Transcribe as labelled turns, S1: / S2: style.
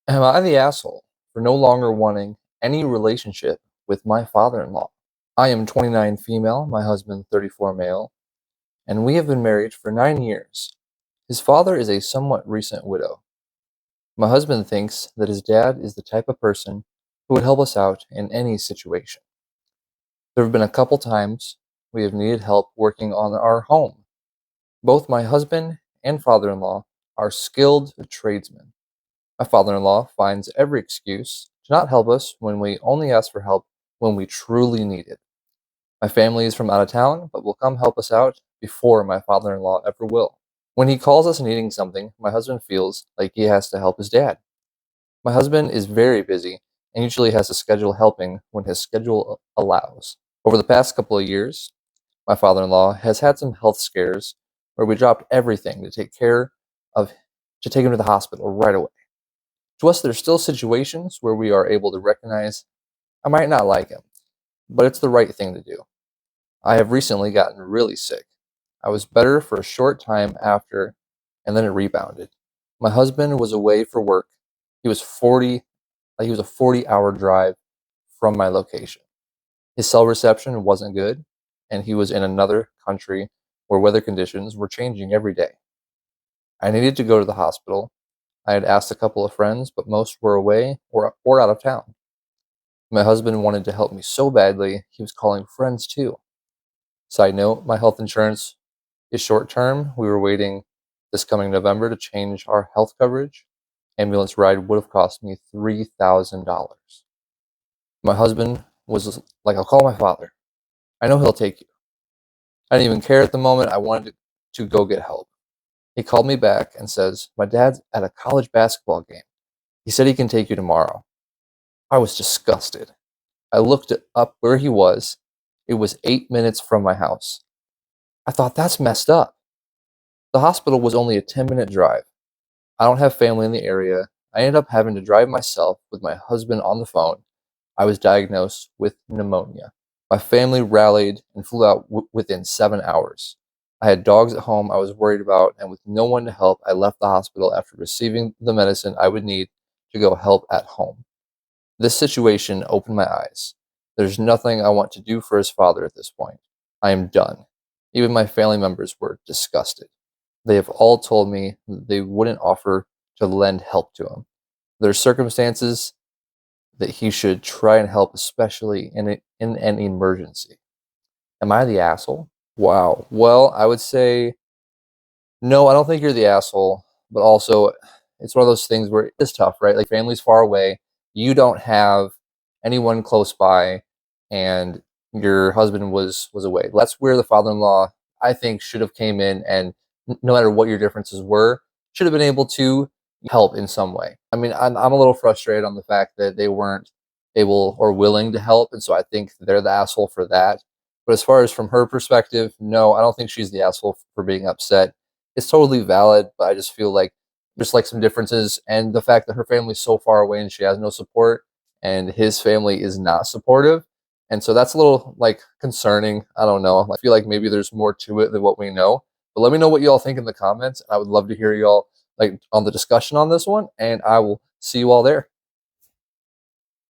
S1: Am I the asshole for no longer wanting any relationship with my father-in-law? I am 29 female, my husband 34 male, and we have been married for 9 years. His father is a somewhat recent widow. My husband thinks that his dad is the type of person who would help us out in any situation. There have been a couple times we have needed help working on our home. Both my husband and father-in-law are skilled tradesmen. My father-in-law finds every excuse to not help us when we only ask for help when we truly need it. My family is from out of town, but will come help us out before my father-in-law ever will. When he calls us needing something, my husband feels like he has to help his dad. My husband is very busy and usually has to schedule helping when his schedule allows. Over the past couple of years, my father-in-law has had some health scares where we dropped everything to take him to the hospital right away. To us, there's still situations where we are able to recognize I might not like him, but it's the right thing to do. I have recently gotten really sick. I was better for a short time after, and then it rebounded. My husband was away for work. He was 40, he was a 40-hour drive from my location. His cell reception wasn't good, and he was in another country where weather conditions were changing every day. I needed to go to the hospital. I had asked a couple of friends, but most were away or out of town. My husband wanted to help me so badly, he was calling friends too. Side note, my health insurance is short term. We were waiting this coming November to change our health coverage. Ambulance ride would have cost me $3,000. My husband was like, I'll call my father. I know he'll take you. I didn't even care at the moment. I wanted to go get help. He called me back and says, my dad's at a college basketball game. He said he can take you tomorrow. I was disgusted. I looked up where he was. It was 8 minutes from my house. I thought, that's messed up. The hospital was only a 10-minute drive. I don't have family in the area. I ended up having to drive myself with my husband on the phone. I was diagnosed with pneumonia. My family rallied and flew out within 7 hours. I had dogs at home I was worried about, and with no one to help, I left the hospital after receiving the medicine I would need to go help at home. This situation opened my eyes. There's nothing I want to do for his father at this point. I am done. Even my family members were disgusted. They have all told me that they wouldn't offer to lend help to him. There are circumstances that he should try and help, especially in an emergency. Am I the asshole? Wow. Well, I would say no, I don't think you're the asshole, but also it's one of those things where it's tough, right? Like family's far away, you don't have anyone close by, and your husband was away. That's where the father-in-law, I think, should have came in and no matter what your differences were, should have been able to help in some way. I mean, I'm a little frustrated on the fact that they weren't able or willing to help, and so I think they're the asshole for that. But as far as from her perspective, no, I don't think she's the asshole for being upset. It's totally valid, but I just feel like there's like some differences, and the fact that her family's so far away and she has no support, and his family is not supportive, and so that's a little like concerning. I don't know. I feel like maybe there's more to it than what we know. But let me know what you all think in the comments. I would love to hear y'all like on the discussion on this one, and I will see you all there.